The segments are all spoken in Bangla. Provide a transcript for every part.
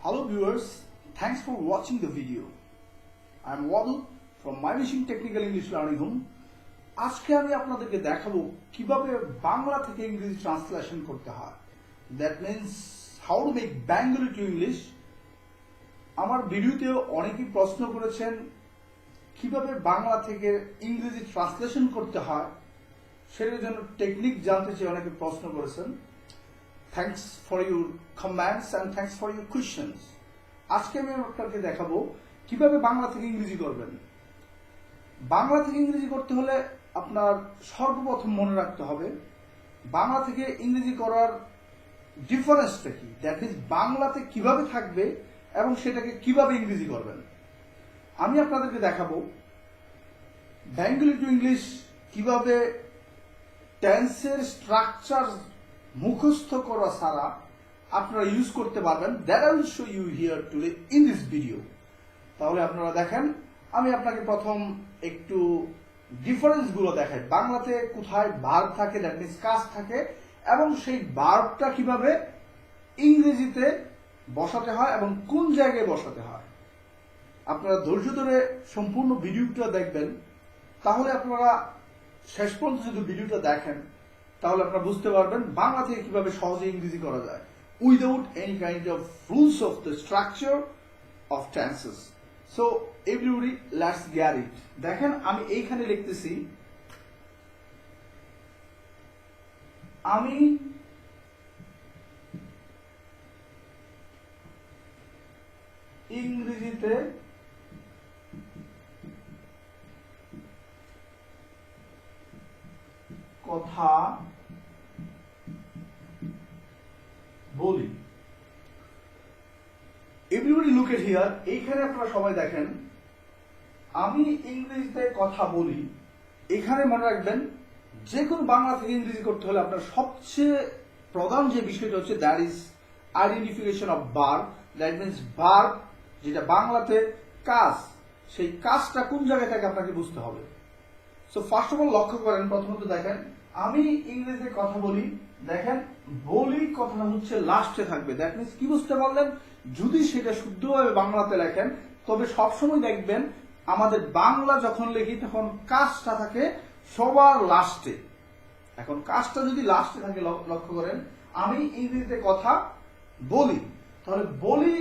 Hello viewers, thanks for watching the video. I am Wadul from My Machine Technical English Learning Home. আজকে আমি আপনাদেরকে দেখাবো কিভাবে বাংলা থেকে ইংরেজি ট্রান্সলেশন করতে হয়। That means how to make Bengali to English. আমার ভিডিওতে অনেকেই প্রশ্ন করেছেন কিভাবে বাংলা থেকে ইংরেজি ট্রান্সলেশন করতে হয় সেটার জন্য টেকনিক জানতে চেয়ে অনেকে প্রশ্ন করেছেন। Thanks for your comments and thanks for your questions. আজকে আমি আপনাকে দেখাবো কিভাবে বাংলা থেকে ইংরেজি করবেন। বাংলা থেকে ইংরেজি করতে হলে আপনার সর্বপ্রথম মনে রাখতে হবে বাংলা থেকে ইংরেজি করার ডিফারেন্সটা কি। দ্যাট মিন্স বাংলাতে কিভাবে থাকবে এবং সেটাকে কিভাবে ইংরেজি করবেন। আমি আপনাদেরকে দেখাবো বেঙ্গলি টু ইংলিশ কিভাবে টেন্সের স্ট্রাকচার মুখস্থ করা ছাড়া আপনারা ইউজ করতে পারবেন। That I will show you here today in this video. তাহলে আপনারা দেখেন, আমি আপনাকে প্রথম একটু ডিফারেন্স গুলো দেখাই। বাংলাতে কোথায় ভার্ব থাকে, দ্যাট মিন্স কাজ থাকে, এবং সেই ভার্বটা কিভাবে ইংরেজিতে বসাতে হয় এবং কোন জায়গায় বসাতে হয়। আপনারা ধৈর্য ধরে সম্পূর্ণ ভিডিওটা দেখবেন, তাহলে আপনারা শেষ পর্যন্ত যদি ভিডিওটা দেখেন তাহলে আপনারা বুঝতে পারবেন বাংলা থেকে কিভাবে সহজে ইংরেজি করা যায় without any kind of rules of the structure of tenses. So everybody let's get it. দেখেন আমি এইখানে লিখতেছি আমি ইংরেজিতে কথা বলি। Everybody look at here. এইখানে আপনারা সবাই দেখেন আমি ইংরেজিতে কথা বলি। এখানে মনে রাখবেন যে কোনো বাংলা থেকে ইংরেজি করতে হলে আপনার সবচেয়ে প্রধান যে বিষয়টা হচ্ছে that is identification of verb. That means verb যেটা বাংলাতে কাজ, সেই কাজটা কোন জায়গায় থাকে আপনাকে বুঝতে হবে। সো ফার্স্ট অফ অল লক্ষ্য করেন, প্রথমত দেখেন আমি ইংরেজিতে কথা বলি। দেখেন বলি কথাটা হচ্ছে লাস্টে থাকবে। দ্যাট মিন্স কি বুঝতে পারলেন, যদি সেটা শুদ্ধভাবে বাংলাতে লেখেন তবে সবসময় দেখবেন আমাদের বাংলা যখন লিখি তখন কাজটা থাকে সবার লাস্টে। এখন কাজটা যদি লাস্টে থাকে, লক্ষ্য করেন আমি ইংরেজিতে কথা বলি, তাহলে বলি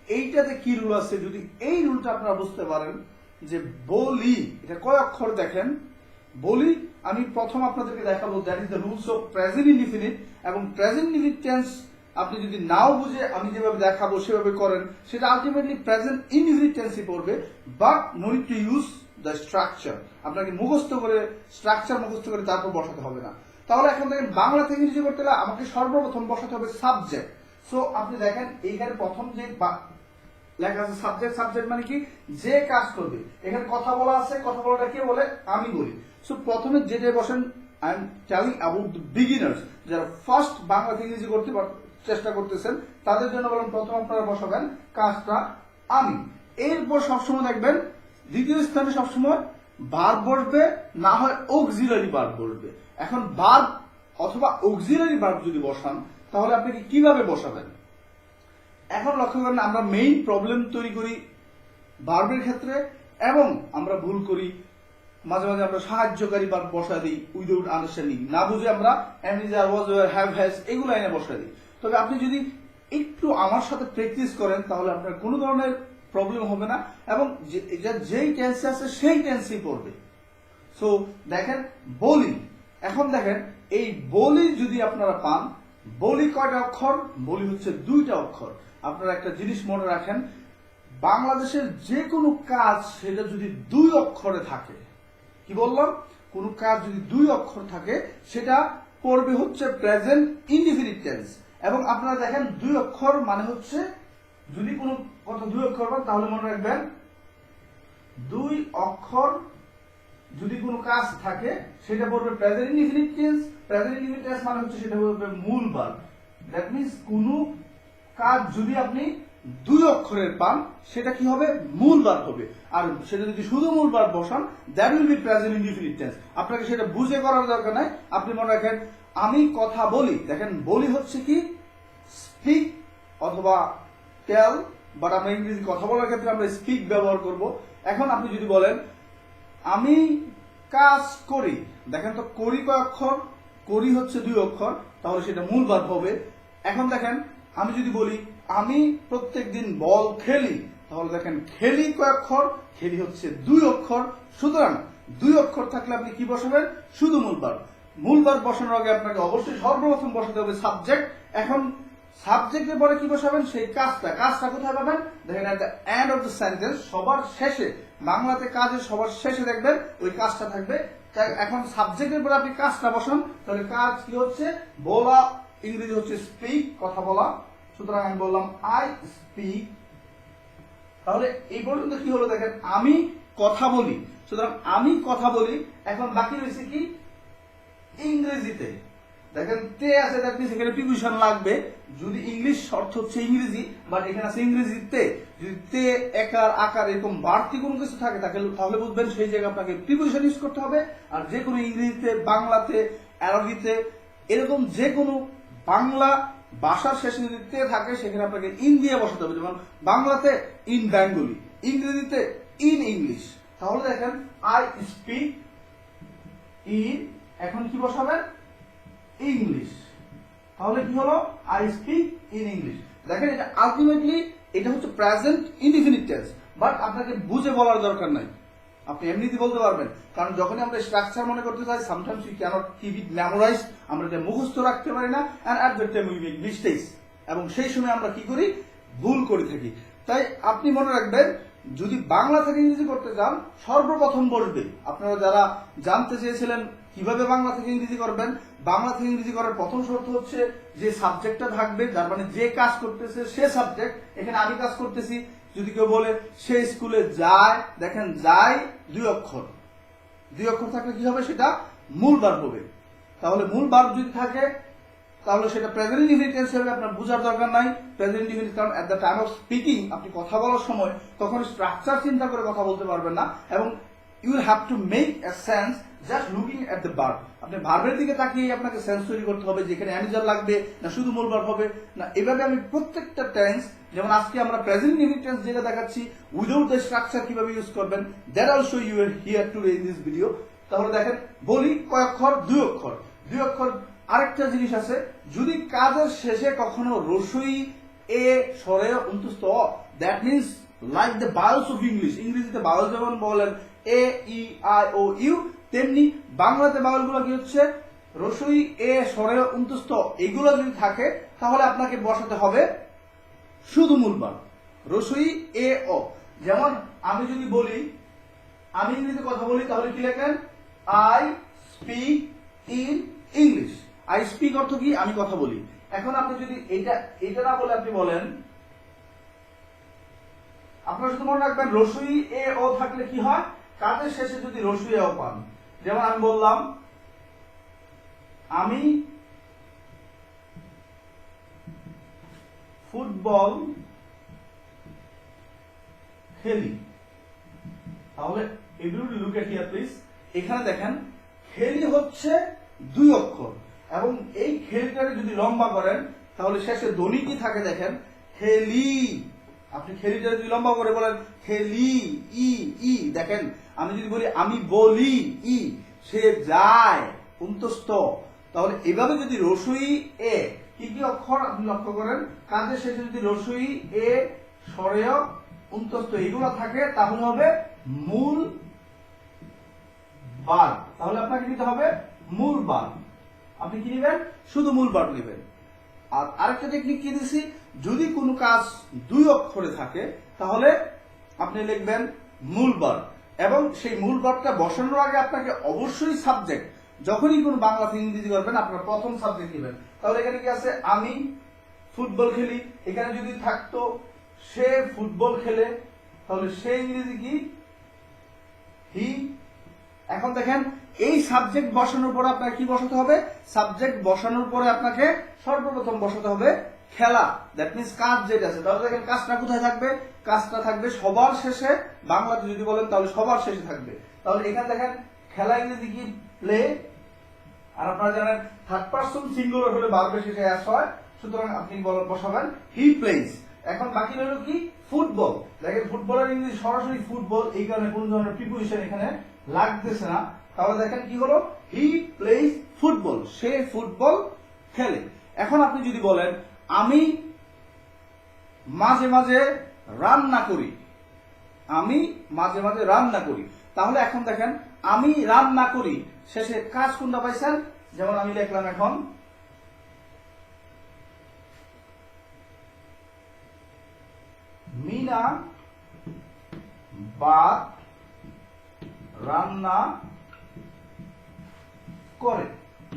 এইটাতে কি রুল আছে, যদি এই রুলটা আপনারা বুঝতে পারেন যে বলি এটা কয় অক্ষর দেখেন। বলি আমি প্রথম আপনাদেরকে দেখাবো that is the rules of present indefinite. এবং প্রেজেন্ট ইনডিফিনিট টেন্স আপনি যদি নাও বুঝে আমি যেভাবে দেখাবো সেভাবে করেন, সেটা আলটিমেটলি প্রেজেন্ট ইনডিফিনিট টেন্সই পড়বে, but no need to use the structure. আপনাকে মুখস্থ করে স্ট্রাকচার মুখস্থ করে তারপর বসাতে হবে না। তাহলে এখন দেখেন বাংলা থেকে ইংরেজি করতে হলে আমাকে সর্বপ্রথম বসাতে হবে সাবজেক্ট। সো আপনি দেখেন এইখানে প্রথম যে লেখা আছে সাবজেক্ট। সাবজেক্ট মানে কি, যে কাজ করবে। এখানে কথা বলা আছে, কথা বলাটা কে বলে, আমি বলি। সো প্রথমে যেটা বসেন, I am telling about the beginners, যারা ফার্স্ট বাংলা থেকে ইংরেজি করতে চেষ্টা করতেছেন তাদের জন্য বলেন প্রথম আপনারা বসাবেন কাজটা আমি। এরপর সবসময় দেখবেন দ্বিতীয় স্থানে সবসময় ভার্ব বসবে, না হয় অক্সিলারি ভার্ব বসবে। এখন ভার্ব অথবা অক্সিলারি ভার্ব যদি বসান তাহলে আপনি কিভাবে বসাবেন। এখন লক্ষ্য করেন আমরা মেইন প্রবলেম তৈরি করি ভার্বের ক্ষেত্রে, এবং আমরা ভুল করি মাঝে মাঝে আমরা সাহায্যকারী ভার্ব বসা দিই উইদাউট আন্ডারস্ট্যান্ডিং। না বুঝে আমরা am is, are, was, were, have, has এগুলো এনে বসা দিই। তবে আপনি যদি একটু আমার সাথে প্র্যাকটিস করেন তাহলে আপনার কোনো ধরনের প্রবলেম হবে না, এবং যেই টেন্সে আছে সেই টেন্সেই পড়বে। সো দেখেন বলি, এখন দেখেন এই বলি যদি আপনারা পান, বলি কয়টা অক্ষর, বলি হচ্ছে দুইটা অক্ষর। আপনারা একটা জিনিস মনে রাখেন, বাংলাদেশের যে কোনো কাজ সেটা যদি দুই অক্ষরে থাকে, কি বললাম, কোন কাজ যদি দুই অক্ষর থাকে সেটা পড়বে হচ্ছে প্রেজেন্ট ইনডিফিনিট টেন্স। এবং আপনারা দেখেন দুই অক্ষর মানে হচ্ছে যদি কোনো কথা দুই অক্ষর পান তাহলে মনে রাখবেন দুই অক্ষর যদি কোনো কাজ থাকে সেটা পড়বে present indefinite tense. Present indefinite tense মানে হচ্ছে সেটা পড়বে মূল ভার্ব। দ্যাট মিন্স কোন কাজ যদি আপনি দুই অক্ষরের পান সেটা কি হবে, মূল ভার্ব হবে। আর সেটা যদি শুধু মূল ভার্ব বসান that will be present indefinite tense. আপনাকে সেটা বুঝে করার দরকার নাই। আপনি মনে রাখেন আমি কথা বলি। দেখেন বলি হচ্ছে কি স্পিক অথবা টেল, বাট আমরা ইংরেজি কথা বলার ক্ষেত্রে আমরা স্পিক ব্যবহার করব। এখন আপনি যদি বলেন আমি কাজ করি, দেখেন তো করি কয় অক্ষর? করি হচ্ছে 2 অক্ষর, তাহলে সেটা মূল ভার্ব হবে। এখন দেখেন আমি যদি বলি আমি প্রত্যেকদিন বল খেলি, তাহলে দেখেন খেলি কয় অক্ষর? খেলি হচ্ছে 2 অক্ষর। সুতরাং 2 অক্ষর থাকলে আপনি কি বসাবেন? শুধু মূল ভার্ব। মূল ভার্ব বসানোর আগে আপনাকে অবশ্যই সর্বপ্রথম বসাতে হবে সাবজেক্ট। এখন সাবজেক্টের পরে কি বসাবেন? সেই কাজটা কোথায় পাবেন? দেখেন at the end of the sentence, সবার শেষে, বাংলাতে কাজের সবার শেষে দেখবেন ওই কাজটা থাকবে। এখন সাবজেক্টের পরে আপনি কাজটা বসান, তাহলে কাজ কি হচ্ছে? বলা, ইংরেজি হচ্ছে স্পিক, কথা বলা। সুতরাং আমি বললাম আই স্পিক। তাহলে এই পর্যন্ত কি হলো? দেখেন আমি কথা বলি, সুতরাং আমি কথা বলি। এখন বাকি রয়েছে কি? ইংরেজিতে দেখেন তে আছে, দ্যাট মিন্স এখানে প্রিপোজিশন লাগবে। যদি ইংলিশ অর্থ হচ্ছে ইংরেজি, বাট এখানে আছে ইংরেজিতে। যদি তে, একার, আকার এরকম বাড়তি কোনো কিছু থাকে তাহলে বুঝবেন সেই জায়গায় আপনাকে প্রিপোজিশন ইউজ করতে হবে। আর যে কোনো ইংরেজিতে, বাংলাতে, আরবিতে এরকম যে কোনো বাংলা ভাষার শেষে যদি তে থাকে সেখানে আপনাকে ইন দিয়ে বসাতে হবে। যেমন বাংলাতে ইন বেঙ্গলি, ইংরেজিতে ইন ইংলিশ। তাহলে দেখেন আই স্পিক ইন, এখন কি বসাবেন? ইংলিশ। তাহলে কি হলো? I speak in English. দেখেন এটা আলটিমেটলি এটা হচ্ছে প্রেজেন্ট ইনডিফিনিট টেন্স, বাট আপনাকে বুঝে বলার দরকার নাই, আপনি এমনিতেই বলতে পারবেন। কারণ যখনই আমরা স্ট্রাকচার মনে করতে চাই, sometimes we can't keep it memorise, আমরা এটা মুখস্থ রাখতে পারি না, and at that time we make mistakes, এবং সেই সময় আমরা কি করি? ভুল করে থাকি। তাই আপনি মনে রাখবেন, যদি বাংলা থেকে ইংরেজি করতে চান সর্বপ্রথম বসবে, আপনারা যারা জানতে চেয়েছিলেন কিভাবে বাংলা থেকে ইংরেজি করবেন, বাংলা থেকে ইংরেজি করার প্রথম শর্ত হচ্ছে যে সাবজেক্টটা থাকবে, যার মানে যে কাজ করতেছে সে সাবজেক্ট। এখানে আমি কাজ করতেছি, যদি কেউ বলে সে স্কুলে যায়, দেখেন যায় 2 অক্ষর। 2 অক্ষর থাকলে কি হবে? সেটা মূল ভার্ব হবে। তাহলে মূল ভার্ব যদি থাকে তাহলে সেটা প্রেজেন্ট ইনডিফিনিট টেন্স হবে। আপনার বোঝার দরকার নাই প্রেজেন্ট ইনডিফিনিট, কারণ at the time of speaking, আপনি কথা বলার সময় তখন স্ট্রাকচার চিন্তা করে কথা বলতে পারবেন না, এবং you will have to make a sense just looking at the verb. আপনি ভার্বের দিকে তাকিয়ে আপনাকে সেন্স তৈরি করতে হবে, যেখানে অ্যানিজার লাগবে না শুধু মূল ভার্ব হবে না। এভাবে আমি প্রত্যেকটা টেন্স, যেমন আজকে আমরা প্রেজেন্ট ইনডিফিনিট টেন্স যেটা দেখাচ্ছি উইদাউট দ্য স্ট্রাকচার কিভাবে ইউজ করবেন, that also you are here today in this video. তাহলে দেখেন বলি কয় অক্ষর? 2 অক্ষর। 2 অক্ষর। আরেকটা জিনিস আছে, যদি কাজের শেষে কখনো রসই এ স্বরে অন্তস্থ, that means like the vowels of English, ইংরেজিতে ভাওয়েল যেমন বলেন এ, ই, আই, ও, ইউ, তেমনি বাংলাতে ভাওয়েল গুলো কি হচ্ছে? রসই এ স্বরে অন্তস্থ, এগুলো যদি থাকে তাহলে আপনাকে বসাতে হবে শুধু মূল ভার্ব, রসই এ, ও। যেমন আমি যদি বলি, আমি ইংরেজিতে কথা বলি, তাহলে কি লেখেন? I speak in English. I speak অর্থ কি? আমি কথা বলি। এখন আপনি যদি এটা না বলে আপনি বলেন, আপনারা শুধু মনে রাখবেন রসই এ ও থাকলে কি হয়? কাজের শেষে যদি রসই এ ও পান, যেমন আমি বললাম আমি ফুটবল খেলি, তাহলে everybody look at here please. এখানে দেখেন খেলি হচ্ছে 2 অক্ষর, এবং এই খেলিটাকে যদি লম্বা করেন তাহলে শেষে ধ্বনি কি থাকে? দেখেন খেলি। আপনি খেলিটা যদি লম্বা করে বলেন খেলি ই ই, দেখেন আমি যদি বলি আমি বলি ই, সে যায় অন্তস্থ। তাহলে এভাবে যদি রসই এ, কি কি অক্ষর আপনি লক্ষ্য করেন, কাজের শেষে যদি রসই এ স্বরেয় অন্তস্থ এগুলো থাকে তাহলে হবে মূল ভার্ব। তাহলে আপনাকে নিতে হবে মূল ভার্ব। আপনি কি নেবেন? শুধু মূল ভার্ব নেবেন। আর আরেকটা টেকনিক কি দিছি, যদি কোনো কাজ 2 অক্ষরে থাকে তাহলে আপনি লিখবেন মূল ভার্ব, এবং সেই মূল ভার্বটা বসানোর আগে আপনাকে অবশ্যই সাবজেক্ট, যখনই কোনো বাংলা থেকে ইংরেজি করবেন আপনার প্রথম সাবজেক্ট নেবেন। তাহলে এখানে কি আছে? আমি ফুটবল খেলি। এখানে যদি থাকতো সে ফুটবল খেলে, তাহলে সে ইংরেজি কি? হি। এখন দেখেন এই সাবজেক্ট বসানোর পরে আপনাকে কি বসাতে হবে? সাবজেক্ট বসানোর পরে আপনাকে সর্বপ্রথম বসাতে হবে খেলা, দ্যাট মিন্স কাজ যেটা আছে। তাহলে দেখেন কাজটা কোথায় থাকবে? কাজটা থাকবে সবার শেষে। বাংলাতে যদি বলেন তাহলে সবার শেষে থাকবে। তাহলে এখানে দেখেন খেলা ইংরেজি কি? প্লে। আর আপনারা জানেন থার্ড পারসন সিঙ্গুলার হলে ভার্বের শেষে এস হয়, সুতরাং আপনি বসাবেন হি প্লেজ। এখন বাকি রইল কি ফুটবল। দেখেন ফুটবলের ইংরেজি সরাসরি ফুটবল, এই কারণে কোন ধরনের প্রিপোজিশন এখানে লাগতেছে না। তাহলে দেখেন কি হলো, হি প্লেজ ফুটবল, সে ফুটবল খেলে। এখন আপনি যদি বলেন আমি মাঝে মাঝে রান্না করি, আমি মাঝে মাঝে রান্না করি, তাহলে এখন দেখেন আমি রান্না করি শেষে কাজ কোনটা পাইছেন? যেমন আমি লিখলাম এখন মিনা ভাত রান্না করে।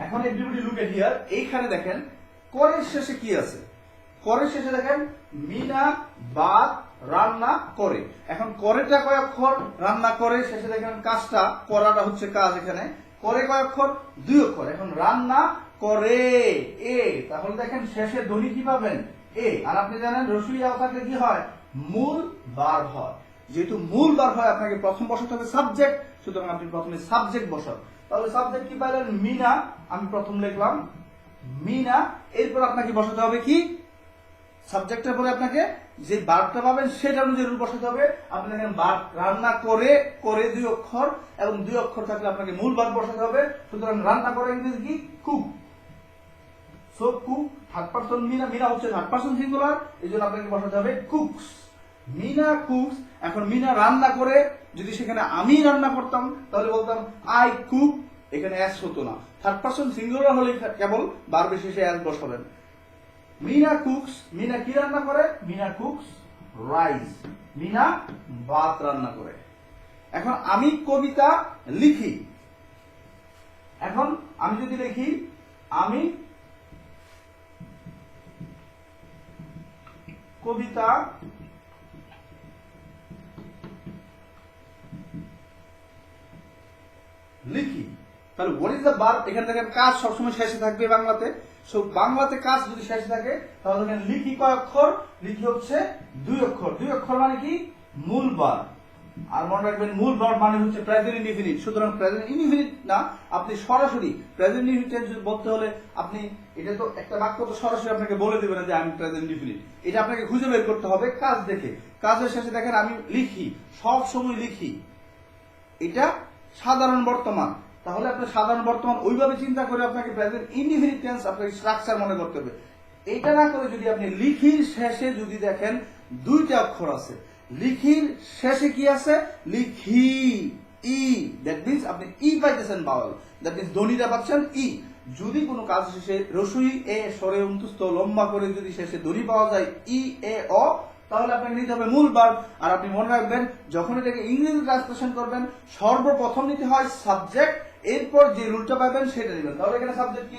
এখন এভরিবডি লুক এট হিয়ার, এইখানে দেখেন করের শেষে কি আছে? করের শেষে দেখেন মিনা ভাত রান্না করে। এখন করেটা কয় অক্ষর? রান্না করে। শেষে দেখেন কাজটা, করাটা হচ্ছে কাজ, এখানে করে কয় অক্ষর? 2 অক্ষর। এখন রান্না করে এ, তাহলে দেখেন শেষে ধ্বনি কি পাবেন? এ। আর আপনি জানেন রসুই আও থাকলে কি হয়? মূল ভার্ব হয়। যেহেতু মূল ভার্ব হয় আপনাকে প্রথম বসাতে হবে সাবজেক্ট, সুতরাং আপনি প্রথমে সাবজেক্ট বসান। তাহলে সাবজেক্ট কি পাইলেন? মিনা। আমি প্রথম লিখলাম মিনা, এরপর আপনাকে বসাতে হবে কি? সাবজেক্টের পরে আপনাকে যে ভার্বটা পাবেন সেটা অনুযায়ী রুল বসাতে হবে। আপনি দেখেন ভার্ব রান্না করে, করে 2 অক্ষর, এবং 2 অক্ষর থাকলে আপনাকে মূল ভার্ব বসাতে হবে। সুতরাং রান্না করে ইংরেজি কি? Cook. So cook, third person Mina, Mina হচ্ছে থার্ড পারসন সিঙ্গুলার, এইজন্য আপনাকে বসাতে হবে কুকস। মিনা কুকস। এখন মিনা রান্না করে, যদি সেখানে আমি রান্না করতাম তাহলে বলতাম আই কুক, এখানে এস হতো না। থার্ড পারসন সিঙ্গুলার হলে কেবল ভার্বের শেষে এস বসাবেন। মিনা কুকস, মিনা কি রান্না করে? মিনা কুকস রাইস, মিনা ভাত রান্না করে। এখন আমি কবিতা লিখি। এখন আমি যদি লিখি আমি কবিতা লিখি, তাহলে হোয়াট ইজ দ্য ভার্ব? এখানে দেখেন কাজ সবসময় শেষে থাকবে বাংলাতে। সো বাংলাতে কাজ যদি শেষে থাকে তাহলে দেখেন লিখি কয় অক্ষর? লিখি হচ্ছে 2 অক্ষর। 2 অক্ষর মানে কি? মূল ভার্ব। আর মনে রাখবেন মূল ভার্ব মানে হচ্ছে প্রেজেন্ট ইনডিফিনিট। সুতরাং প্রেজেন্ট ইনডিফিনিট না, আপনি সরাসরি প্রেজেন্ট ইনডিফিনিট যদি বলতে হলে আপনি এটা তো একটা বাক্য তো সরাসরি আপনাকে বলে দেবে না যে আমি প্রেজেন্ট ইনডিফিনিট, এটা আপনাকে খুঁজে বের করতে হবে কাজ দেখে। কাজের শেষে দেখেন আমি লিখি, সব সময় লিখি, এটা সাধারণ বর্তমান। তাহলে আপনি সাধারণ বর্তমান ওইভাবে চিন্তা করে আপনাকে প্রেজেন্ট ইনডিফিনিট টেন্স আপনাকে স্ট্রাকচার মনে করতে হবে। এটা না করে যদি আপনি লিখির শেষে যদি দেখেন 2টা অক্ষর আছে, লিখির শেষে কি আছে? লিখি ই, দ্যাট মিন্স আপনি ই পাইতেছেন বাউল, দ্যাট মিন্স ধ্বনিটা পাচ্ছেন ই। যদি কোনো কাজ শেষে রসুই এ স্বরে অন্তস্থ লম্বা করে যদি শেষে ধ্বনি পাওয়া যায় ই এ অ, তাহলে আপনাকে নিতে হবে মূল ভার্ব। আর আপনি মনে রাখবেন যখন এটাকে ইংরেজি ট্রান্সলেশন করবেন সর্বপ্রথম নিতে হয় সাবজেক্ট, এরপর যে রুলটা পাবেন সেটা নেবেন। তাহলে এখানে সাবজেক্ট কি?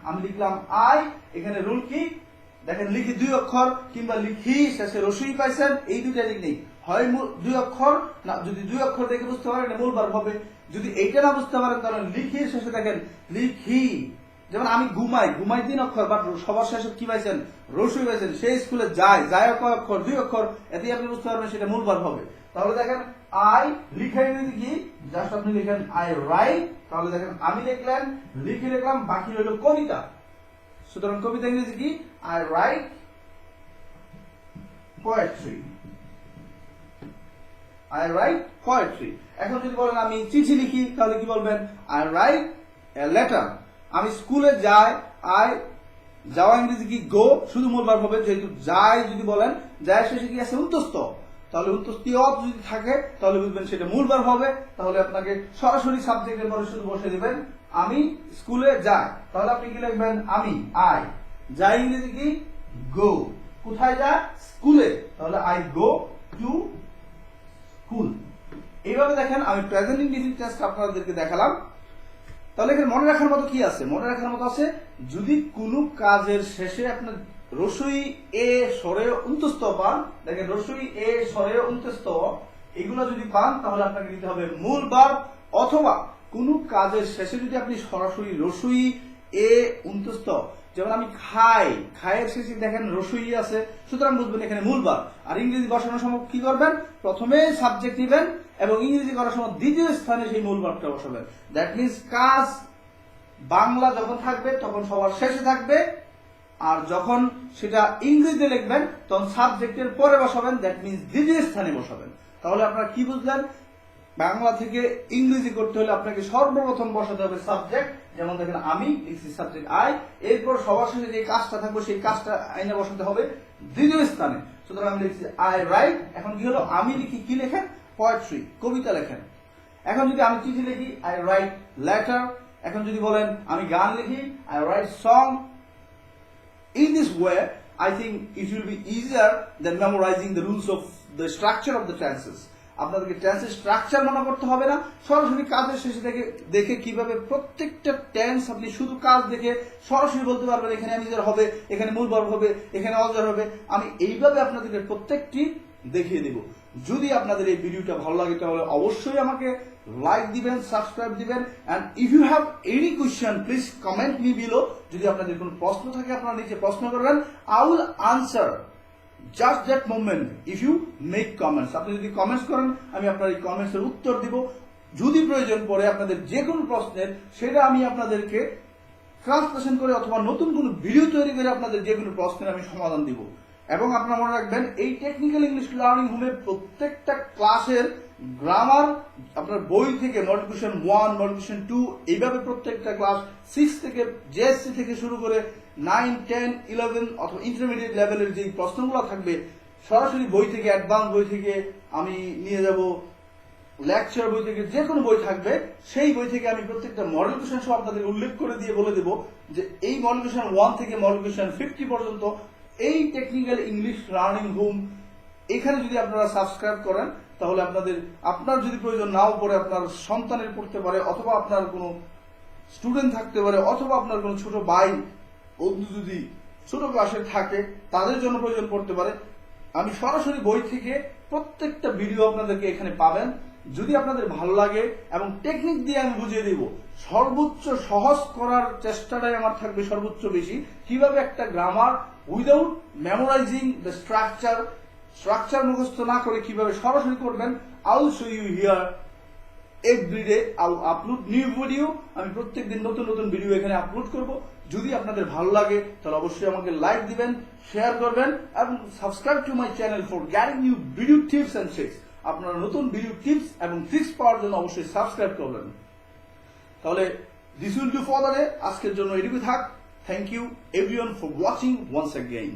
আমি লিখলাম আই। এখানে রুল কি? দেখেন লিখি 2 অক্ষর কিংবা লিখি শেষে রসুই পাইছেন, এই দুইটা দিক নেই, হয় 2 অক্ষর না, যদি 2 অক্ষর দেখে বুঝতে পারেন এটা মূল ভার্ব হবে। যদি এইটা না বুঝতে পারেন তাহলে লিখির শেষে দেখেন লিখি। যেমন আমি ঘুমাই, ঘুমাই 3 অক্ষর, বাট সবার শেষে কি পাইছেন? রসুই পাইছেন। সেই স্কুলে যায়, যায় কয় অক্ষর? 2 অক্ষর। এতেই আপনি বুঝতে পারবেন সেটা মূল ভার্ব হবে। তাহলে দেখেন আই লিখা ইংরেজি কি? জাস্ট আপনি লিখেন আই রাইট। তাহলে দেখেন আমি লিখলেন, লিখে লিখলাম, বাকি রইল কবিতা। সুতরাং কবিতা ইংরেজি কি? I right poetry, I right poetry. এখন যদি বলেন আমি চিঠি লিখি তাহলে কি বলবেন? I write a letter. আমি স্কুলে যাই, আই যাওয়া ইংরেজি কি? গো, শুধু মূল ভার্ব হবে। যেহেতু যাই যদি বলেন, যায় শেষে কি আছে? অন্তস্থ, তাহলে অন্তস্থিয়ত যদি থাকে তাহলে বুঝবেন সেটা মূল ভার্ব হবে। তাহলে আপনাকে সরাসরি সাবজেক্টের পরে শুধু বসে দিবেন আমি স্কুলে যাই, তাহলে আপনি কি লিখবেন? আমি আই। যাই ইংরেজি কি? গো। কোথায় যায়? স্কুলে, তাহলে আই গো টু স্কুল। এইভাবে দেখেন আমি প্রেজেন্ট ইনডিফিনিট টেন্স আপনাদেরকে দেখালাম। তাহলে এখানে মনে রাখার মতো কি আছে? মনে রাখার মতো আছে যদি কোনো কাজের শেষে আপনার রসুই এ স্বরে অন্তস্থ পান, দেখেন রসুই এ স্বরে অন্তস্থ এগুলো যদি পান তাহলে আপনাকে নিতে হবে মূল ভার্ব, অথবা কোনো কাজের শেষে যদি আপনি সরাসরি রসুই এ অন্তস্থ, যেমন আমি খাই, খায়ের শেষে দেখেন রসুই আছে, সুতরাং বুঝবেন এখানে মূল ভার্ব। আর ইংরেজি বসানোর সময় কি করবেন? প্রথমে সাবজেক্ট নেবেন এবং ইংরেজি করার সময় দ্বিতীয় স্থানে সেই মূল ভার্বটা বসাবেন। দ্যাট মিন্স কাজ বাংলা যখন থাকবে তখন সবার শেষে থাকবে, আর যখন সেটা ইংরেজিতে লিখবেন তখন সাবজেক্টের পরে বসাবেন, দ্যাট মিনস দ্বিতীয় স্থানে বসাবেন। তাহলে আপনারা কি বুঝলেন? বাংলা থেকে ইংরেজি করতে হলে আপনাকে সর্বপ্রথম বসাতে হবে সাবজেক্ট। যেমন দেখেন আমি লিখছি সাবজেক্ট আই, এরপর সবার শেষে যে কাজটা থাকবে সেই কাজটা আইনে বসাতে হবে দ্বিতীয় স্থানে। সুতরাং আমি লিখছি আই রাইট। এখন কি হলো? আমি লিখি, কি লেখেন? পোয়েট্রি, কবিতা লেখেন। এখন যদি আমি চিঠি লিখি, আই রাইট লেটার। এখন যদি বলেন আমি গান লিখি, I right song. In this way, I think it will be easier than memorizing the rules of the structure of the tenses. আপনাদেরকে টেন্সের স্ট্রাকচার মনে করতে হবে না, সরাসরি কাজের শেষে দেখে কিভাবে প্রত্যেকটা টেন্স আপনি শুধু কাজ দেখে সরাসরি বলতে পারবেন এখানে অ্যামিজার হবে, এখানে মূল ভার্ব হবে, এখানে অবজার হবে। আমি এইভাবে আপনাদেরকে প্রত্যেকটি দেখিয়ে দেব। যদি আপনাদের এই ভিডিওটা ভালো লাগে তাহলে অবশ্যই আমাকে লাইক দিবেন, সাবস্ক্রাইব দিবেন, and if you have any question please comment me below. যদি আপনাদের কোনো প্রশ্ন থাকে আপনারা নিচে প্রশ্ন করবেন, I will answer just that moment if you make comments. আপনি যদি কমেন্টস করেন আমি আপনার এই কমেন্টসের উত্তর দিব। যদি প্রয়োজন পড়ে আপনাদের যে কোনো প্রশ্নের, সেটা আমি আপনাদেরকে ট্রান্সলেশন করে অথবা নতুন কোনো ভিডিও তৈরি করে আপনাদের যে কোনো প্রশ্নের আমি সমাধান দিব। এবং আপনারা মনে রাখবেন এই টেকনিক্যাল ইংলিশ লার্নিং হোমে প্রত্যেকটা ক্লাসের গ্রামার আপনার বই থেকে মডিফিকেশন 1, মডিফিকেশন 2, এইভাবে প্রত্যেকটা ক্লাস 6 থেকে জেএসসি থেকে শুরু করে 9, 10, 11 অথবা ইন্টারমিডিয়েট লেভেলের যে প্রশ্নগুলো থাকবে সরাসরি বই থেকে, অ্যাডভান্স বই থেকে আমি নিয়ে যাব, লেকচার বই থেকে যে কোনো বই থাকবে সেই বই থেকে আমি প্রত্যেকটা মডেল কোয়েশ্চেন সহ আপনাদের উল্লেখ করে দিয়ে বলে দেব যে এই মডিফিকেশন 1 থেকে মডিফিকেশন 50 পর্যন্ত এই টেকনিক্যাল ইংলিশ লার্নিং হোম, এখানে যদি আপনারা সাবস্ক্রাইব করেন তাহলে আপনার যদি প্রয়োজন নাও পড়ে আপনার সন্তানের পড়তে পারে, অথবা আপনার কোনো স্টুডেন্ট থাকতে পারে, অথবা আপনার কোনো ছোট ভাই বন্ধু যদি ছোট ক্লাসের থাকে তাদের জন্য প্রয়োজন পড়তে পারে। আমি সরাসরি বই থেকে প্রত্যেকটা ভিডিও আপনাদেরকে এখানে পাবেন। যদি আপনাদের ভালো লাগে এবং টেকনিক দিয়ে আমি বুঝিয়ে দিব, সর্বোচ্চ সহজ করার চেষ্টাটাই আমার থাকবে সর্বোচ্চ বেশি। কিভাবে একটা grammar without memorising the structure মুখস্থ না করে কিভাবে সরাসরি করবেন, I will show you here everyday. I will upload new video. আমি প্রত্যেকদিন নতুন নতুন ভিডিও এখানে আপলোড করব। যদি আপনাদের ভালো লাগে তাহলে অবশ্যই আমাকে লাইক দিবেন, শেয়ার করবেন এবং subscribe to my channel for getting new video tips and tricks. আপনারা নতুন ভিডিও টিপস এবং ট্রিক্স পাওয়ার জন্য অবশ্যই সাবস্ক্রাইব করবেন। তাহলে this will do for the day. আজকের জন্য এটুকু থাক। Thank you everyone for watching once again.